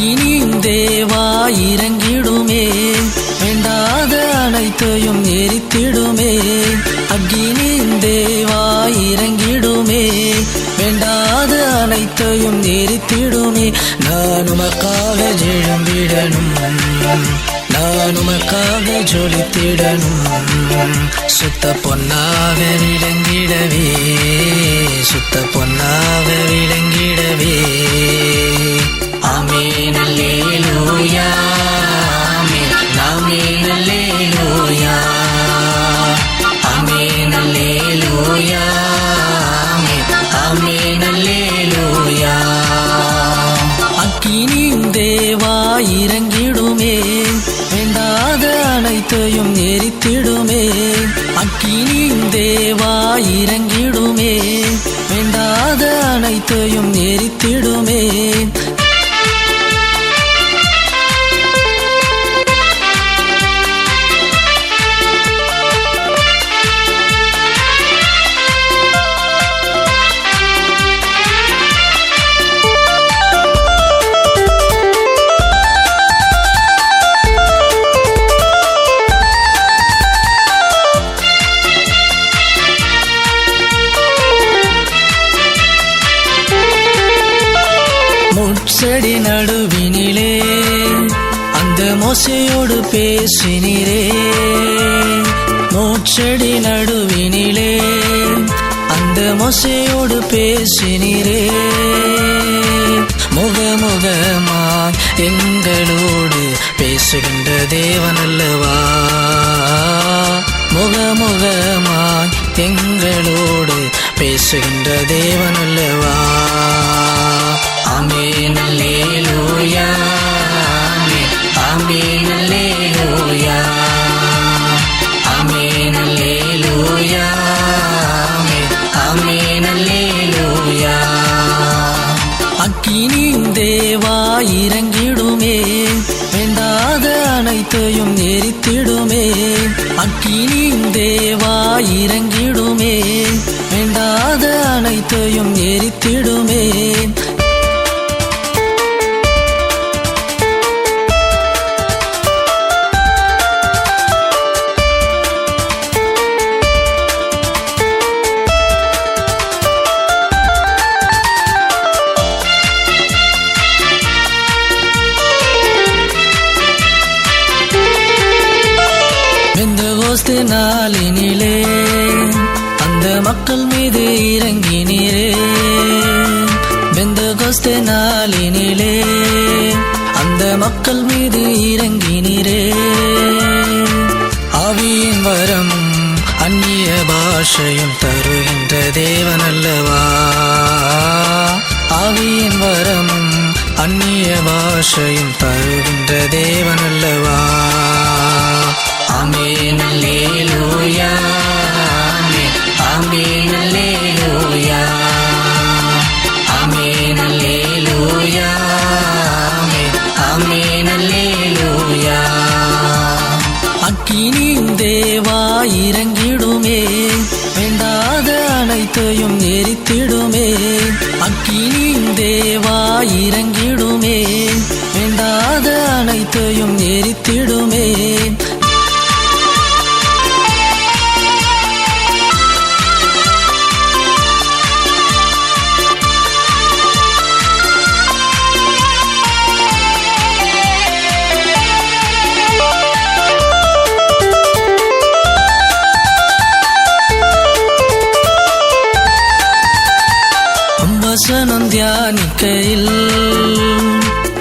அக்கினியும் தேவா இறங்கிடுமே, வேண்டாத அனைத்தையும் எரித்திடுமே. அக்கினியும் தேவா இறங்கிடுமே, வேண்டாத அனைத்தையும் எரித்திடுமே. நான் உமக்காக எழும்பிடணும், நான் உமக்காக ஜொலித்திடணும். சுத்த பொன்னாக விளங்கிடவே, சுத்த பொன்னாக விளங்கிடவே. ஆமென் அல்லேலூயா, ஆமென் அல்லேலூயா, ஆமென் அல்லேலூயா, ஆமென் அல்லேலூயா. அக்கினியும் தேவா இறங்கிடுமே, வேண்டாத அனைத்தையும் எரித்திடுமே. அக்கினியும் தேவா இறங்கிடுமே, வேண்டாத அனைத்தையும் எரித்திடுமே. முட்செடி நடுவினிலே அந்த மோசேயோடு பேசினீரே. முட்செடி நடுவினிலே அந்த மோசேயோடு பேசினீரே. முகமுகமாய் எங்களோடு பேசுகின்ற தேவன் அல்லவா, முகமுகமாய் எங்களோடு பேசுகின்ற தேவன் அல்லவா. ஆமென் அல்லேலூயா, ஆமென் அல்லேலூயா, ஆமென் அல்லேலூயா, ஆமென் அல்லேலூயா. அக்கினியும் தேவா இறங்கிடுமே, வேண்டாத அனைத்தையும் எரித்திடுமே. அக்கினியும் தேவா இறங்கிடுமே, வேண்டாத அனைத்தையும் எரித்திடுமே. பெந்தெகோஸ்து நாளினிலே அந்த மக்கள் மீது இறங்கினீரே. பெந்தெகோஸ்து நாளினிலே அந்த மக்கள் மீது இறங்கினீரே. ஆவியின் வரம் அந்நிய பாஷையும் தருகின்ற தேவன் அல்லவா, ஆவியின் வரம் அந்நிய பாஷையும் தருகின்ற தேவன் அல்லவா. ஆமென் அல்லேலூயா, ஆமென் அல்லேலூயா, ஆமென் அல்லேலூயா, ஆமென் அல்லேலூயா. அக்கினியும் தேவா இறங்கிடுமே, வேண்டாத அனைத்தையும் எரித்திடுமே. அக்கினியும் தேவா இறங்கிடுமே, வேண்டாத அனைத்தையும் எரித்திடுமே. வசனம் தியானிக்கையில்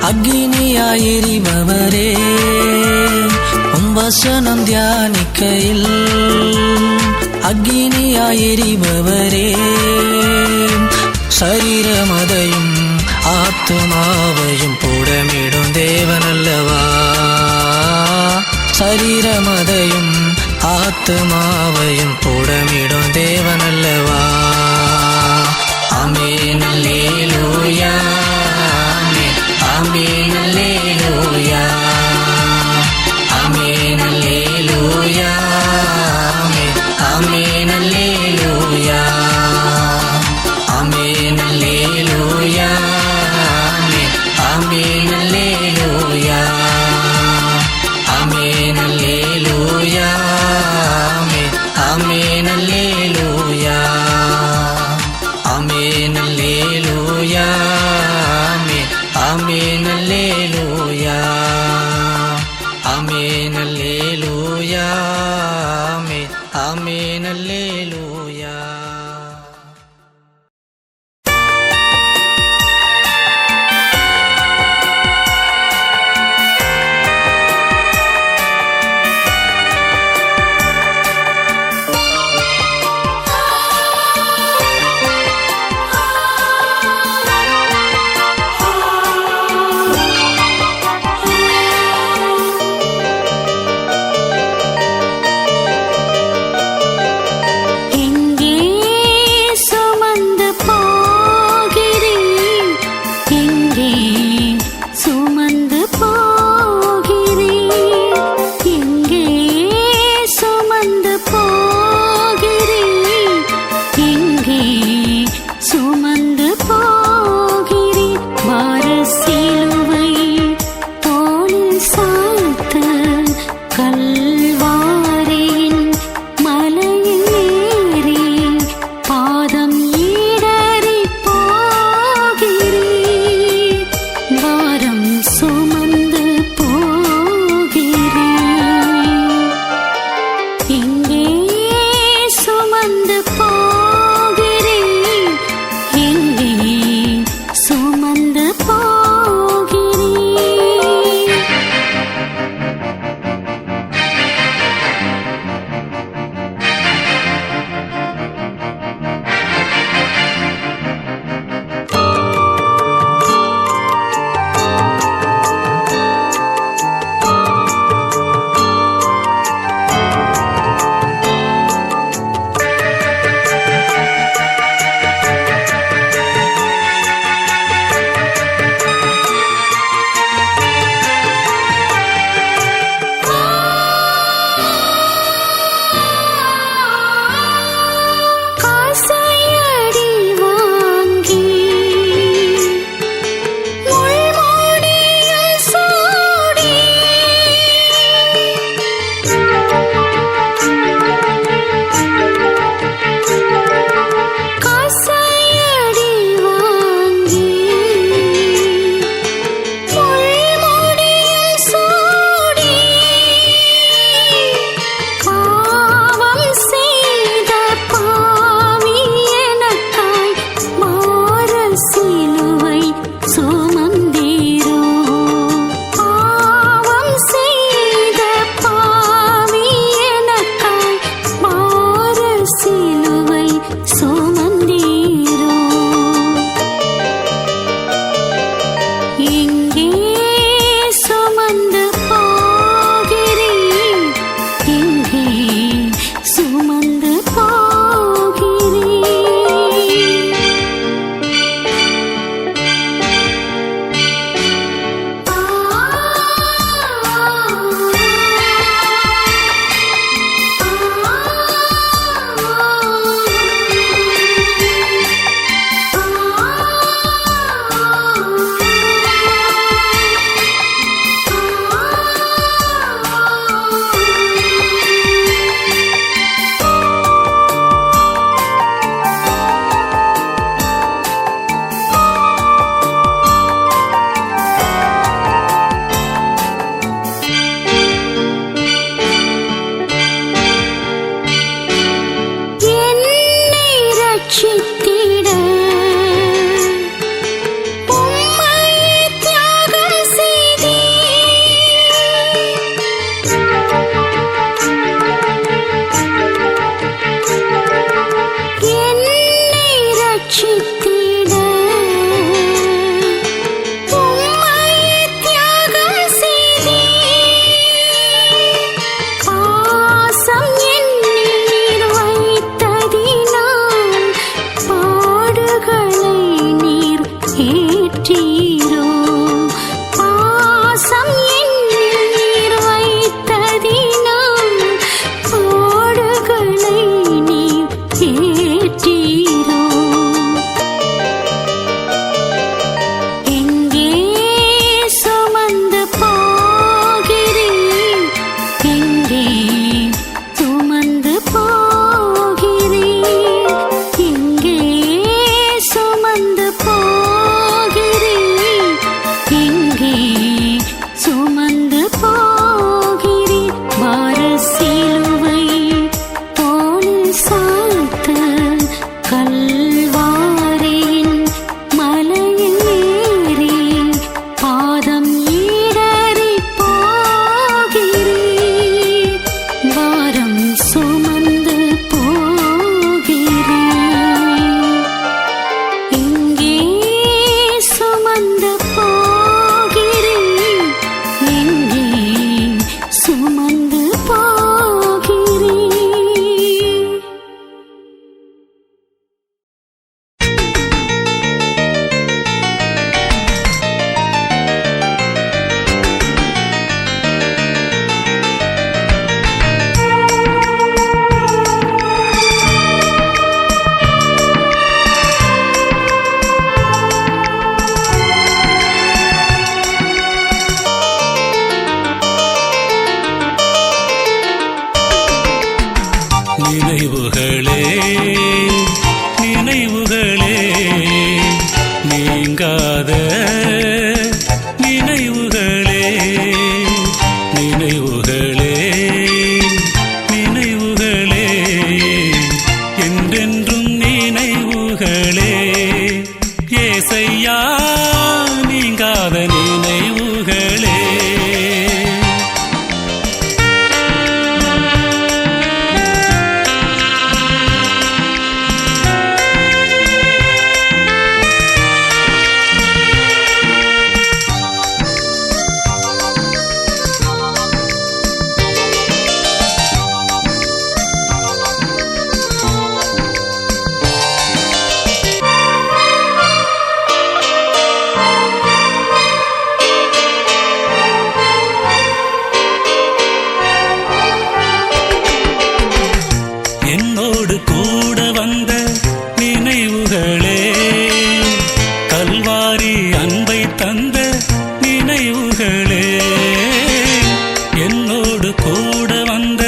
அக்னியாயிருபவரே. வசனம் தியானிக்கையில் அக்னியாயிருபவரே. சரீரமதையும் ஆத்துமாவையும் புடமிடும் தேவன் அல்லவா, சரீரமதையும் ஆத்துமாவையும் புடமிடும் தேவன் அல்லவா. ஆமென் அல்லேலூயா, ஆமென் அல்லேலூயா, ஆமென் அல்லேலூயா, ஆமென் அல்லேலூயா, ஆமென் அல்லேலூயா, ஆமென் அல்லேலூயா. அல்லேலூயா ஆமென் அல்லேலூயா ஆமென் ஆமென் அல்லேலூயா. நினைவுகளே நினைவுகளே நினைவுகளே என்றென்றும் நினைவுகளே ஏசையா நீங்காத நினைவுகளே என்னோடு கூட வந்த நினைவுகளே கல்வாரி அன்பை தந்த நினைவுகளே என்னோடு கூட வந்த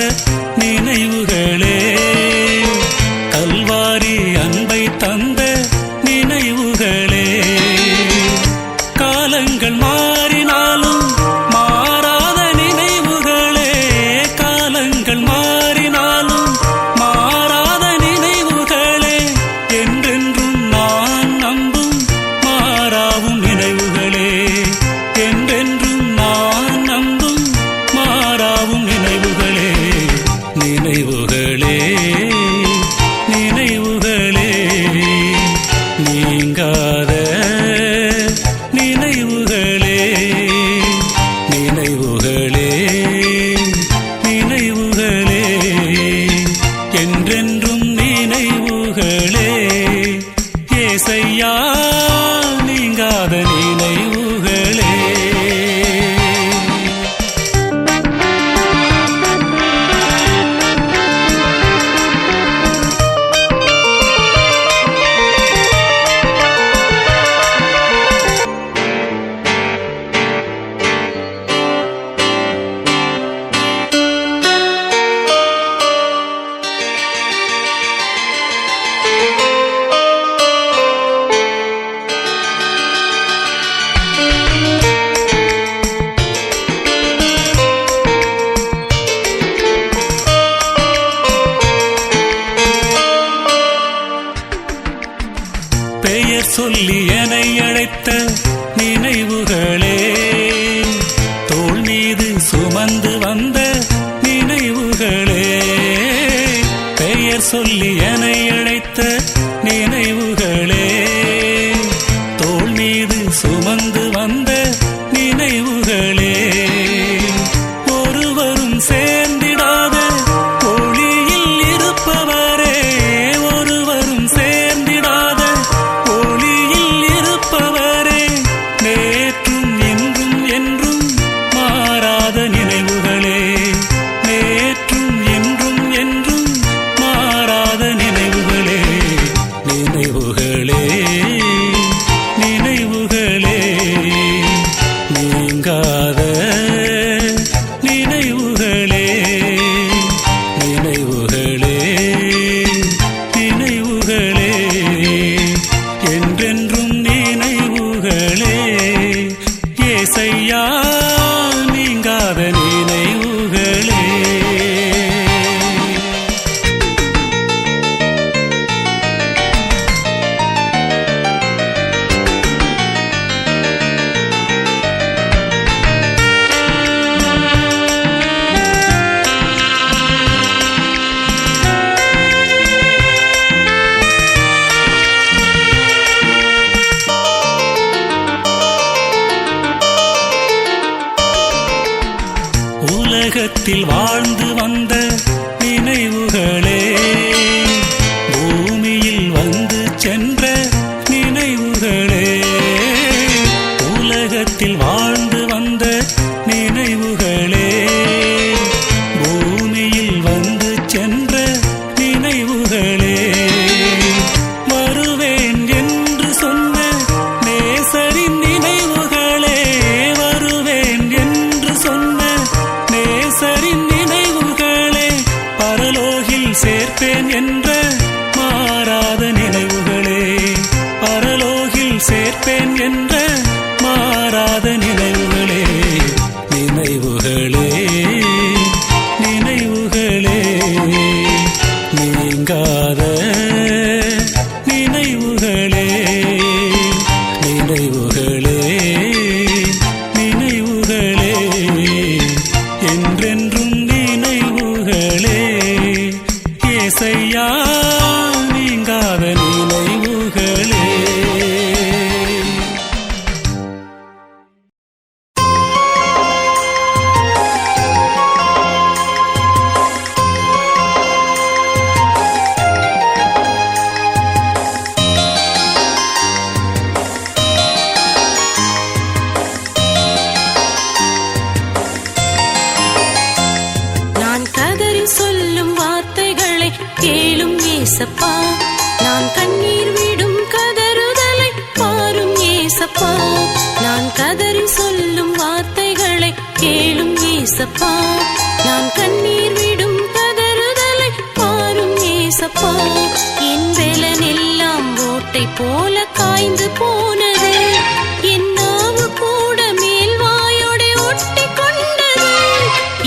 நினைவுகளே கல்வாரி அன்பை தந்த நினைவுகளே காலங்கள் மாறினாலும் மாறாத நினைவுகளே காலங்கள் மாறினாலும் மாறாத நினைவுகளே என்றென்றும் நான் நம்பும் மாறாவும் நினைவுகளே என்றென்றும் நான் நம்பும் மாறாவும் நினைவுகளே நினைவுகளே நினைவுகளே நீங்காத நினைவுகளே நினைவுகளே நினைவுகளே என்றென்றும் நினைவுகளே ஏசையா நீங்காத நினைவுகளே பெயர் சொல்லி என்னை அழைத்த நினைவுகளே தோள் மீது சுமந்து வந்த நினைவுகளே பெயர் சொல்லி என்னை அழைத்த நினைவுகளே தோள் மீது சுமந்து வந்த நினைவுகளே ஒருவரும் சேர்ந்திடாத ஒளியில் இருப்பவரே ஒருவரும் சேர்ந்திடாத ஒளியில் இருப்பவரே நேற்றும் இன்றும் என்றும் மாறாத நினைவுகளே நேற்றும் இன்றும் என்றும் மாறாத நினைவுகளே நினைவுகளே நினைவுகளே நீங்காத நினைவுகளே நினைவுகளே நினைவுகளே என்றென்றும் நினைவுகளே ஏசையா நீங்காத நினைவுகளே உலகத்தில் வாழ்ந்து வந்த நினைவுகளே பூமியில் வந்து சென்ற நினைவுகளே உலகத்தில் வாழ்ந்து வந்த நினைவுகளே பூமியில் வந்து சென்ற நினைவுகளே வருவேன் என்று சொன்ன நேசரின் நினைவுகளே வருவேன் என்று சொன்ன நேசரின் நினைவுகளே பரலோகில் சேர்ப்பேன் என்ற மாறாத நினைவுகளே பரலோகில் சேர்ப்பேன் என்ற மாறாத நினைவுகளே ஏசப்பா. நான் கண்ணீர் விடும் கதறுதலை பாரும் ஏசப்பா. நான் கதறி சொல்லும் வார்த்தைகளை கேளும் ஏசப்பா. நான் கண்ணீர் விடும் கதறுதலை பாரும் ஏசப்பா. என் வேலனெல்லாம் ஓட்டை போல காய்ந்து போனது. என் நாவு கூட மேல்வாயோட ஒட்டி கொண்டது.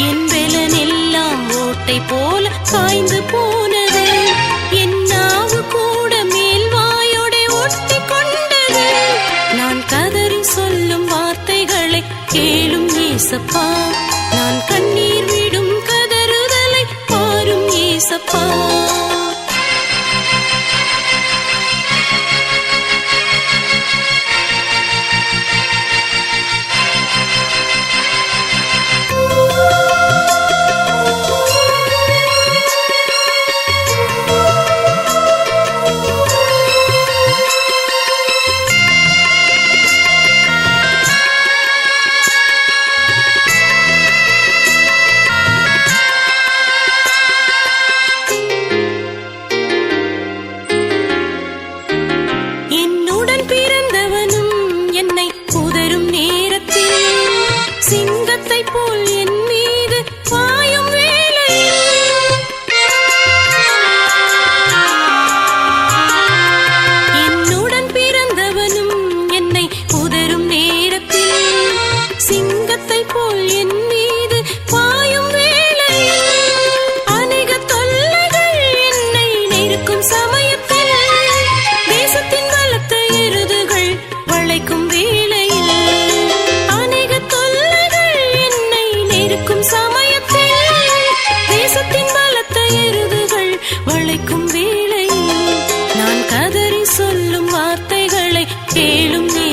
என் வேலனெல்லாம் ஓட்டை போல காய்ந்து போனது. என் நாவு கூட மேல்வாயோட ஒட்டி கொண்டது. நான் கதறி சொல்லும் வார்த்தைகளை கேளும் ஏசப்பா. நான் கண்ணீர் விடும் கதறுதலை பாரும் ஏசப்பா.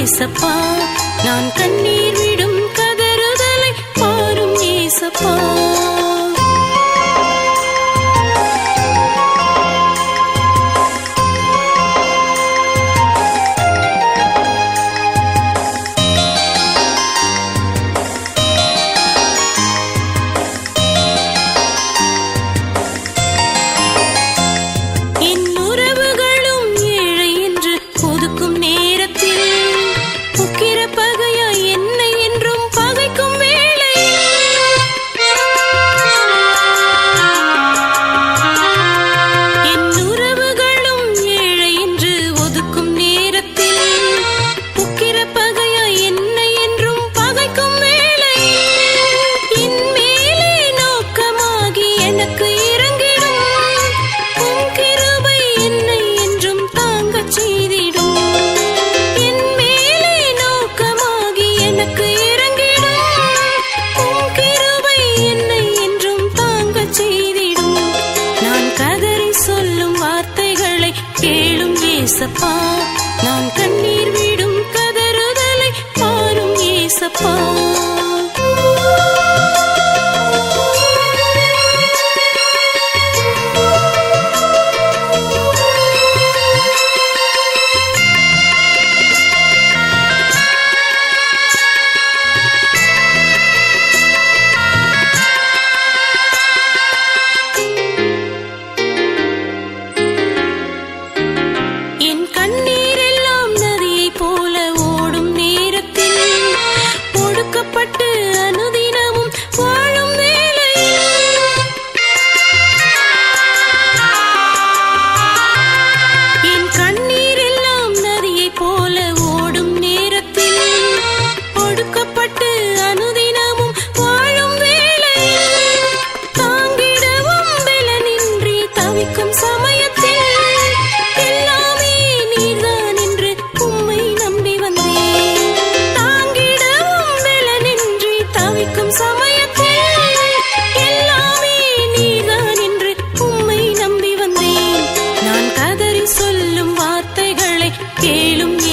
ஏசப்பா. நான் கண்ணீர் விடும் கதறுதலை பாரும் ஏசப்பா. ஏசப்பா. நான் கண்ணீர் விடும் கதறுதலை பாரும் ஏசப்பா.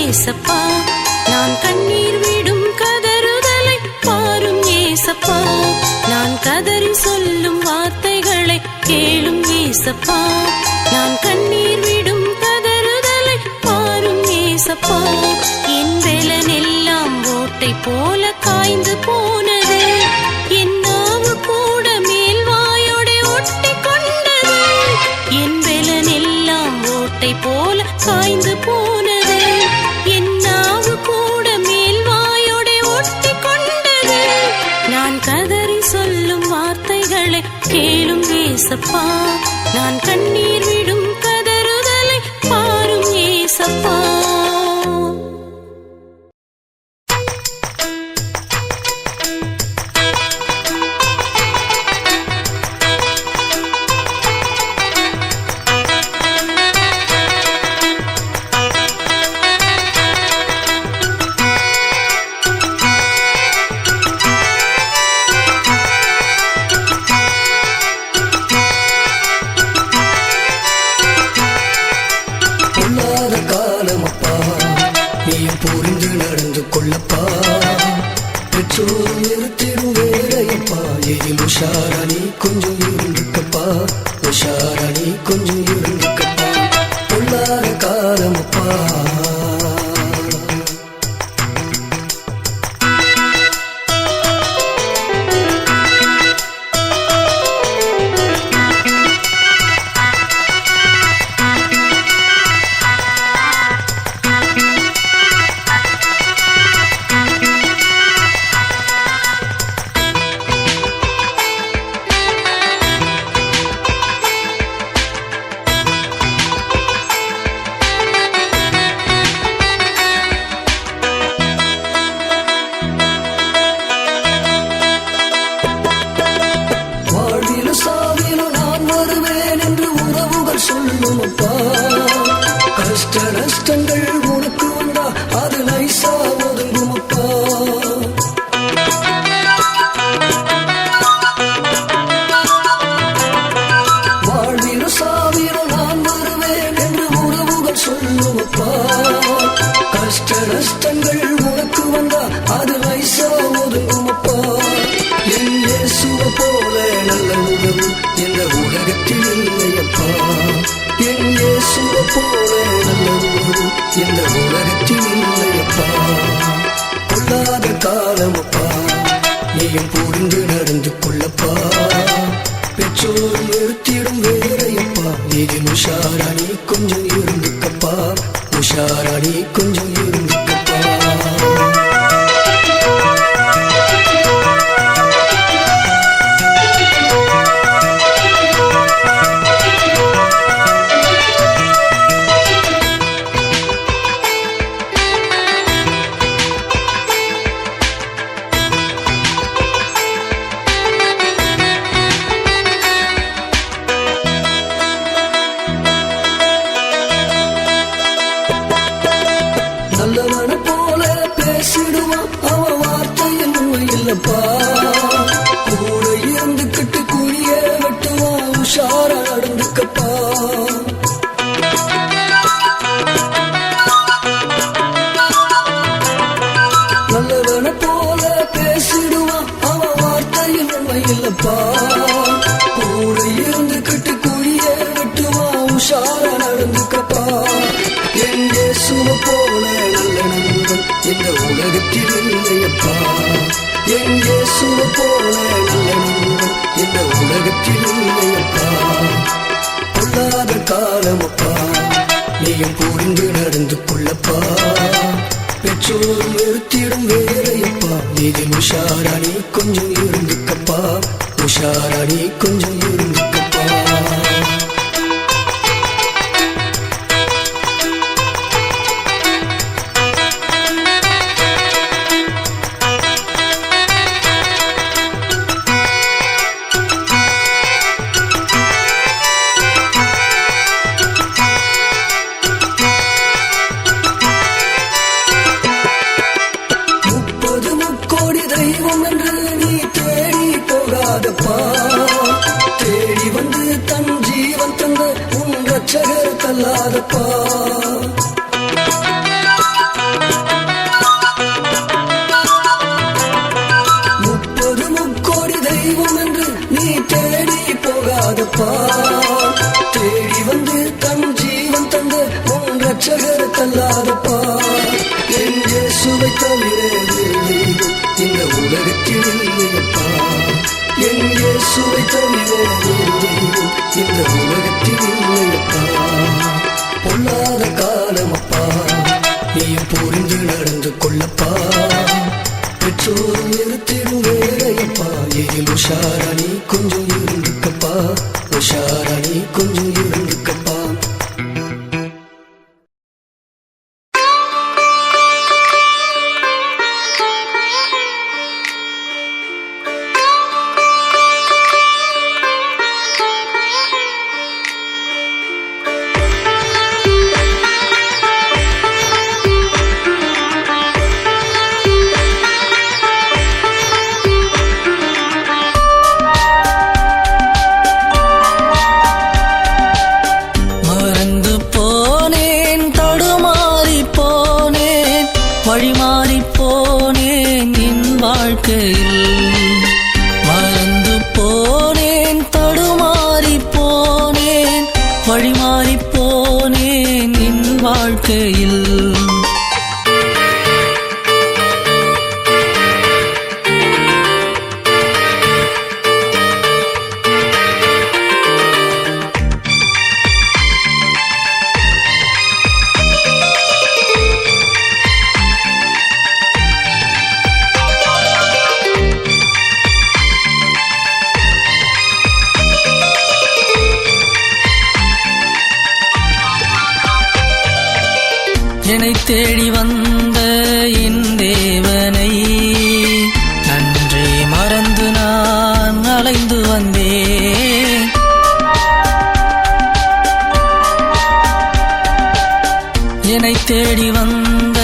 ஏசப்பா. நான் கண்ணீர் விடும் கதறுதலை பாரும் ஏசப்பா. நான் கதறி சொல்லும் வார்த்தைகளை கேளும் ஏசப்பா. நான் கண்ணீர் விடும் கதறுதலை பாரும் ஏசப்பா. என் வேலனெல்லாம் ஓட்டை போல காய்ந்து போனது. என் நாவு கூட மேல்வாயோட ஒட்டி கொண்டது. என் வேலனெல்லாம் வார்த்தைகளை கேளும் ஏசப்பா. நான் கண்ணீர் விடும் கதறுதலை பாரும் ஏசப்பா. புரிந்து நடந்து கொள்ளப்பா. பெற்றோர் நிறுத்திடும் வேலையப்பா. இதில் உஷாரணி கொஞ்சம் இருந்துக்கப்பா. உஷாரணி கொஞ்சம் இருந்துக்கப்பா. பொல்லாத காலமப்பா. சொல்லுமப்பா. கஷ்ட நஷ்டங்கள் உனக்கு வந்தா அது நைசா ஒதுங்குமப்பா. வாழ்விலும் சாவிலும் நான் வருவேன் என்று உறவுகள் சொல்லுமப்பா. கஷ்ட நஷ்டங்கள் உனக்கு வந்தா அது நைசா ஒதுங்குமப்பா. என் இயேசுவை போல நல்ல உறவு என்ற உலகத்தில் இல்லையப்பா. என் இயேசுவை போல நல்ல உறவு என்ற உலகத்தில் இல்லையப்பா. கொள்ளாத காலமப்பா. நீயும் புரிந்து நடந்து கொள்ளப்பா. பெற்றோர் நிறுத்திடும் வேலையப்பா. இதில் உஷாராணி கொஞ்சம் இருந்துக்கப்பா. உஷாராணி கொஞ்சம் இருந்துக்கப்பா. நல்லவன போல பேசிடுவான் அவன் வார்த்தையில் உண்மை இல்லப்பா. கூட இருந்துக்கிட்டு குறிய வெட்டுவான். உஷாரா நடந்துக்கப்பா. நல்லவன போல பேசிடுவான் அவன் வார்த்தையில் உண்மை இல்லப்பா. கூட இருந்துக்கிட்டு குறிய வெட்டுவான். உஷாரா நடந்துக்கப்பா. என் இயேசுவை போல நல்ல நண்பன் இந்த உலகத்தில் இல்லையப்பா. என் இயேசுவை போல நல்ல நண்பன் இந்த உலகத்தில் இல்லையப்பா. பொல்லாத காலமப்பா. நீயும் புரிந்து நடந்து கொள்ளப்பா. பெற்றோர் நிறுத்திடும் வேலையப்பா. இதில் உஷாராணி கொஞ்சம் இருந்துக்கப்பா. உஷாராணி கொஞ்சம் இருந்துக்கப்பா. தெய்வம் என்று நீ தேடி போகாதப்பா. தேடி வந்து தன் ஜீவன் தந்த உன் ரட்சகர் தள்ளாதப்பா. முக்கோடி தெய்வம் என்று நீ தேடி போகாதப்பா. தேடி வந்து தன் ஜீவன் தந்த உன் ரட்சகர் தள்ளாதப்பா. என் இயேசுவை தவிர இந்த உலகத்தில் இல்லையப்பா. என் இயேசுவை தவிர இந்த உலகத்தில் இல்லையப்பா. பொல்லாத காலமப்பா. நீயும் புரிந்து நடந்து கொள்ளப்பா. பெற்றோர் நிறுத்திடும் வேலையப்பா. இதில் உஷாராணி கொஞ்சம் வாழ்க்கையில் மறந்து போனேன், தடுமாறி போனேன், வழிமாறி போனேன் என் வாழ்க்கையில். என்னை தேடி வந்த என் தேவனை நன்றி மறந்து நான் அலைந்து வந்தேன். என்னை தேடி வந்த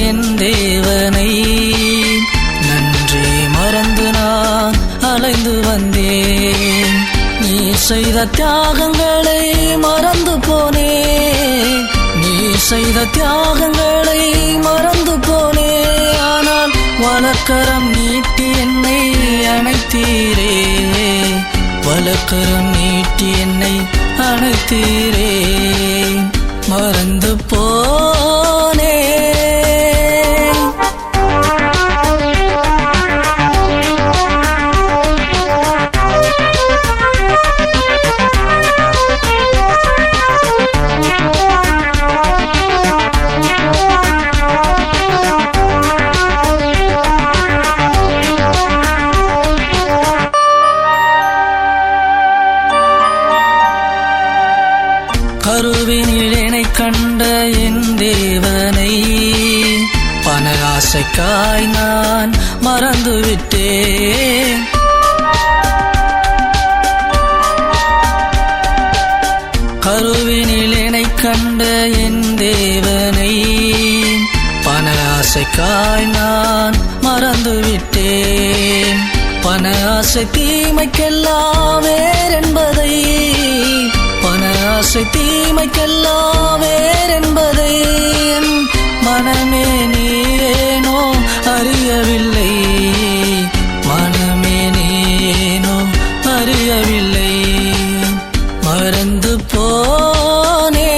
என் தேவனை நன்றி மறந்து நான் அலைந்து வந்தேன். நீ செய்த தியாகங்களை மறந்து போனேன், நீ செய்த தியாகங்களை மறந்து போனே. ஆனால் வலக்கரம் நீட்டி என்னை அணைத்தீரே, வலக்கரம் நீட்டி என்னை அணைத்தீரே, மறந்து போனே. கருவினில் என்னை கண்ட என் தேவனை பண ஆசைக்காய் நான் மறந்துவிட்டேன். கருவினில் என்னை கண்ட என் தேவனை பண ஆசைக்காய் நான் மறந்துவிட்டேன். பண ஆசை தீமைக்கெல்லாம் வேறென்பதை, பண ஆசை தீமைக்கெல்லாம் வேறென்பதை என் மனமே நீனோ அறியவில்லை, மனமே நீனோ அறியவில்லை, மறந்து போனே.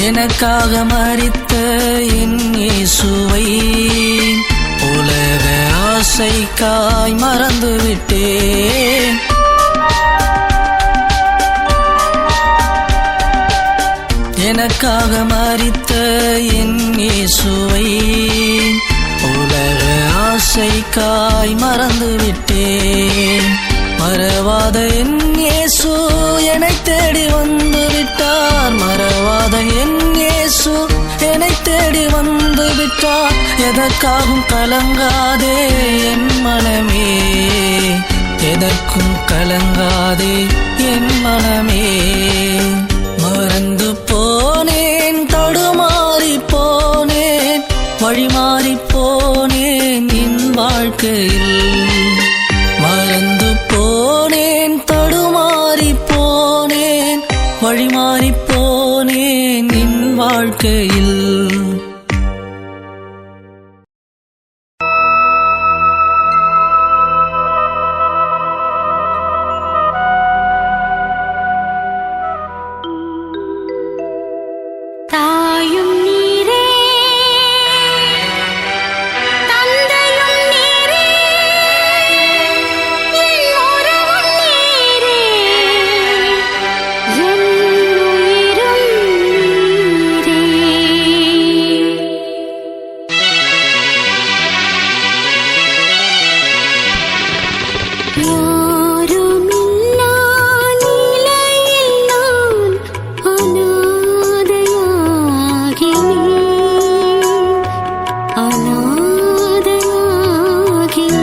எனக்காக மரித்த என் இயேசுவை உலக ஆசைக்காய் மறந்துவிட்டேன். எனக்காக மரித்த என் இயேசுவை உலக ஆசைக்காய் மறந்துவிட்டேன். மறவாத என் இயேசு என்னை தேடி வந்து விட்டார், மறவாத என் இயேசு என்னை தேடி வந்து விட்டார். எதற்காகும் கலங்காதே என் மனமே, எதற்கும் கலங்காதே என் மனமே, மறந்து போனேன், தடுமாறி போனேன், வழிமாறி போனேன் என் வாழ்க்கையில். மறந்து போனேன், தடுமாறி போனேன், வழிமாறி போனேன் என் வாழ்க்கையில். தாயும் நீரே, தந்தையும் நீரே, என் உறவும் நீரே, என் உயிரும் அநாதையாகினேன்.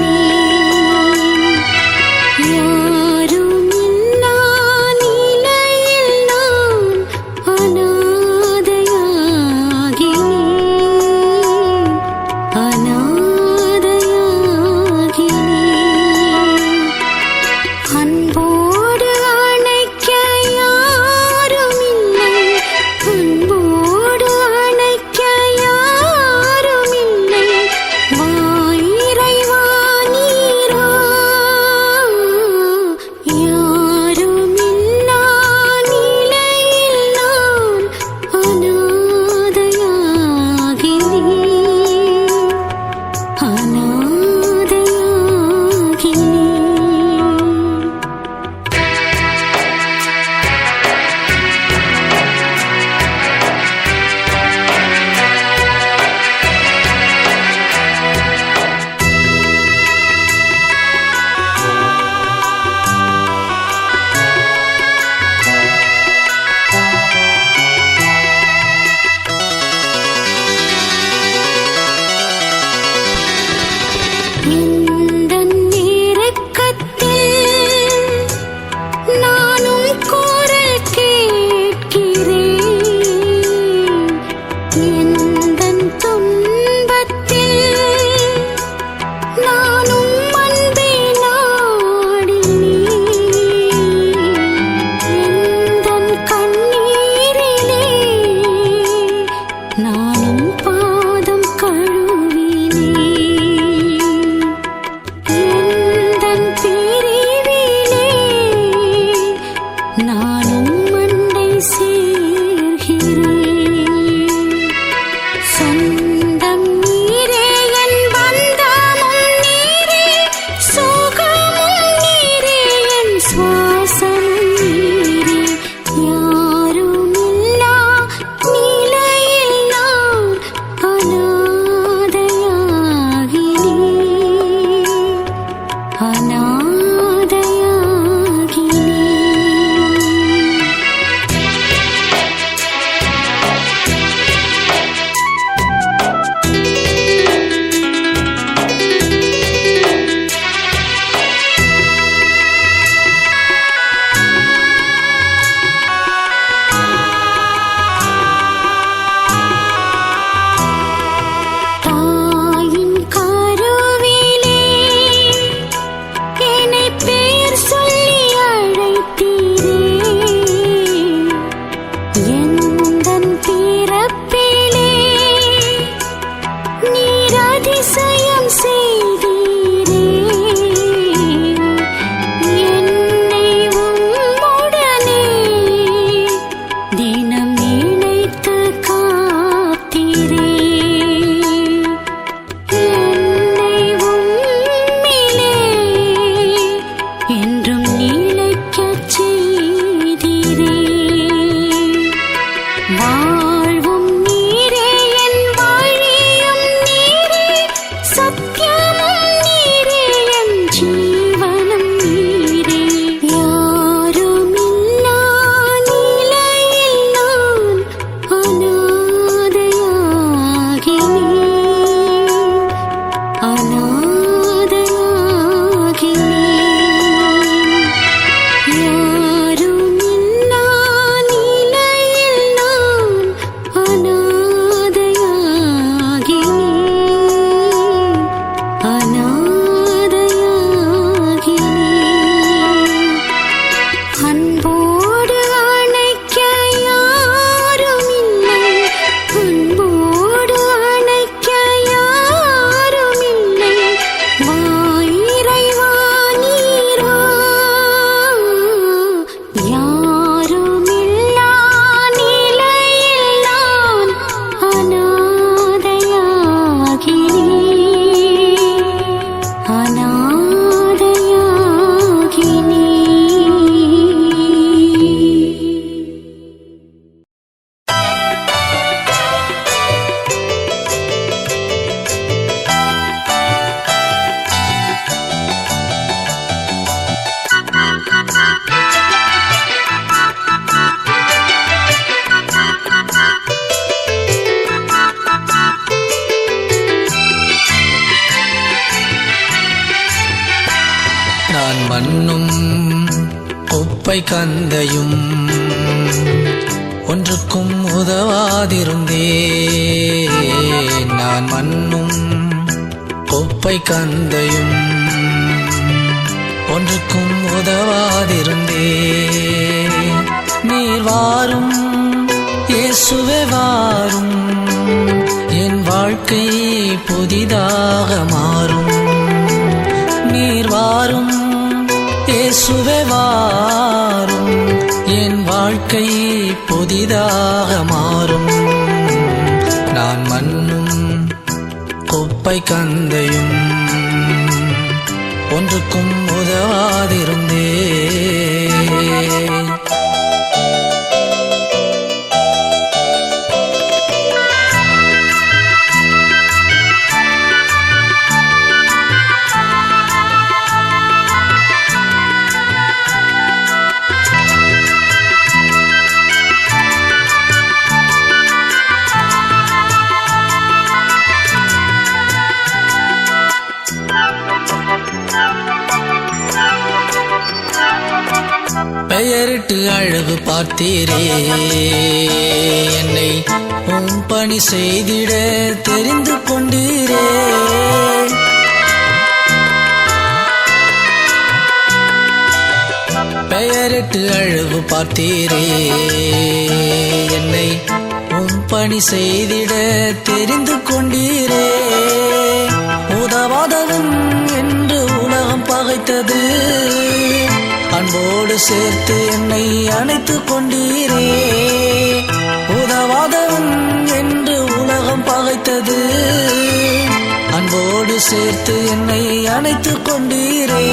நான் மண்ணும் குப்பை கந்தையும் ஒன்றுக்கும் உதவாதிருந்தேன். நான் மண்ணும் குப்பை கந்தையும் ஒன்றுக்கும் உதவாதிருந்தேன். நீர் வாரும் இயேசுவே வாரும், என் வாழ்க்கை புதிதாக மாறும். நீர் வாரும் இயேசுவே வாரும், என் வாழ்க்கை புதிதாக மாறும். நான் மண்ணும் குப்பை கந்தையும் ஒன்றுக்கும் உதவாதிருந்தேன். பெயரிட்டு அழகு பார்த்தீரே, என்னை உம் பணி செய்திட தெரிந்து கொண்டீரே. பெயரிட்டு அழகு பார்த்தீரே, என்னை உம் பணி செய்திட தெரிந்து கொண்டீரே. உதவாதவன் என்று உலகம் பகைத்தது, அன்போடு சேர்த்து என்னை அணைத்துக் கொண்டீரே. உதவாதவன் என்று உலகம் பகைத்தது, அன்போடு சேர்த்து என்னை அணைத்துக் கொண்டீரே.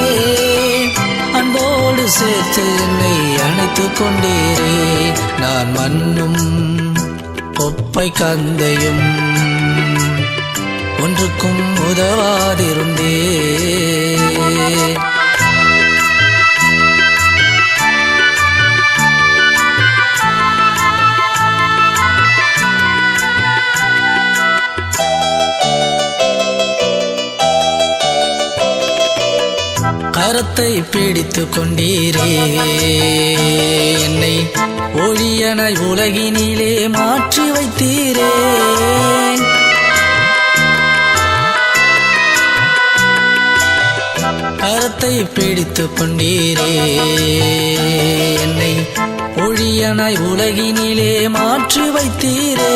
அன்போடு சேர்த்து என்னை அணைத்துக் கொண்டீரே. நான் மண்ணும் குப்பை கந்தையும் ஒன்றுக்கும் உதவாதிருந்தேன். கரத்தை பிடித்து கொண்டீரே என்னை ஒளியன உலகினிலே மாற்றி வைத்தீரே கரத்தை பிடித்து கொண்டீரே என்னை ஒளியனாய் உலகினிலே மாற்றி வைத்தீரே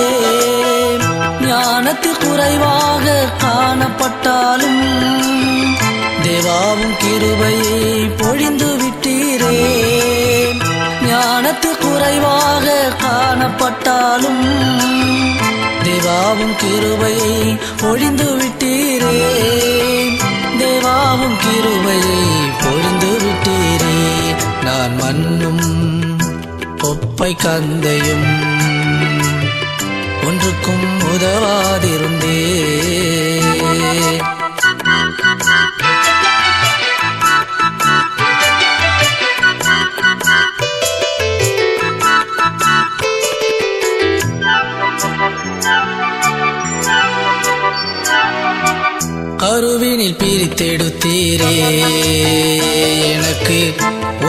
ஞானத்தில் குறைவாக காணப்பட்டாலும் தேவாவும் கிருபையை பொழிந்து விட்டீரே ஞானத்தில் குறைவாக காணப்பட்டாலும் தேவாவும் கிருபையை பொழிந்து விட்டீரே தேவாவும் கிருபையை பொழிந்து விட்டீரே நான் மண்ணும் ஒப்பை கந்தையும் ஒன்றுக்கும் உதவாதிருந்தே கருவினில் பிரித்தெடுத்தீரே எனக்கு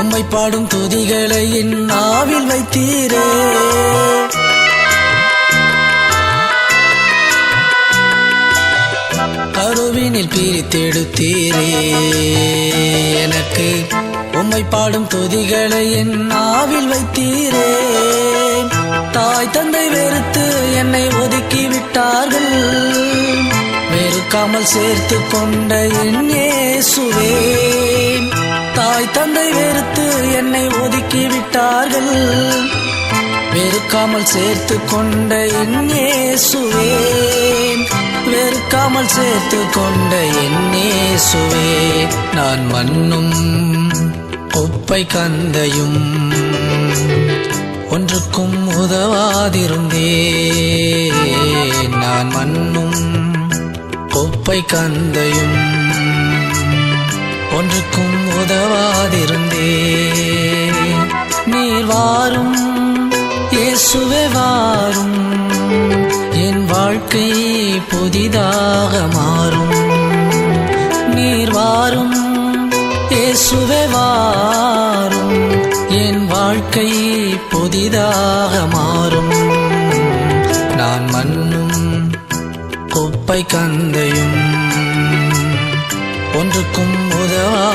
உம்மை பாடும் துதிகளை என் நாவில் வைத்தீரே கருவினில் பிரித்தெடுத்தீரே எனக்கு உம்மை பாடும் துதிகளை என் நாவில் வைத்தீரே தாய் தந்தை வெறுத்து என்னை ஒதுக்கி விட்டார்கள் வெறுக்காமல் சேர்த்து கொண்ட என் இயேசுவே தாய் தந்தை வெறுத்து என்னை ஒதுக்கி விட்டார்கள் வெறுக்காமல் சேர்த்து கொண்ட என் இயேசுவே வெறுக்காமல் சேர்த்து கொண்ட என் இயேசுவே நான் மண்ணும் ஒப்பை கந்தையும் ஒன்றுக்கும் உதவாதிருந்தே நான் மண்ணும் ஒப்பை கந்தையும் ஒன்றுக்கும் உதவாதிருந்தே நீர் வாரும் இயேசுவே வாரும் என் வாழ்க்கை புதிதாக மாறும் நீர் வாரும் இயேசுவே வாரும் என் வாழ்க்கை புதிதாக மாறும் நான் மண்ணும் ஒப்பை கந்தையும் ஒன்றுக்கும் உதவா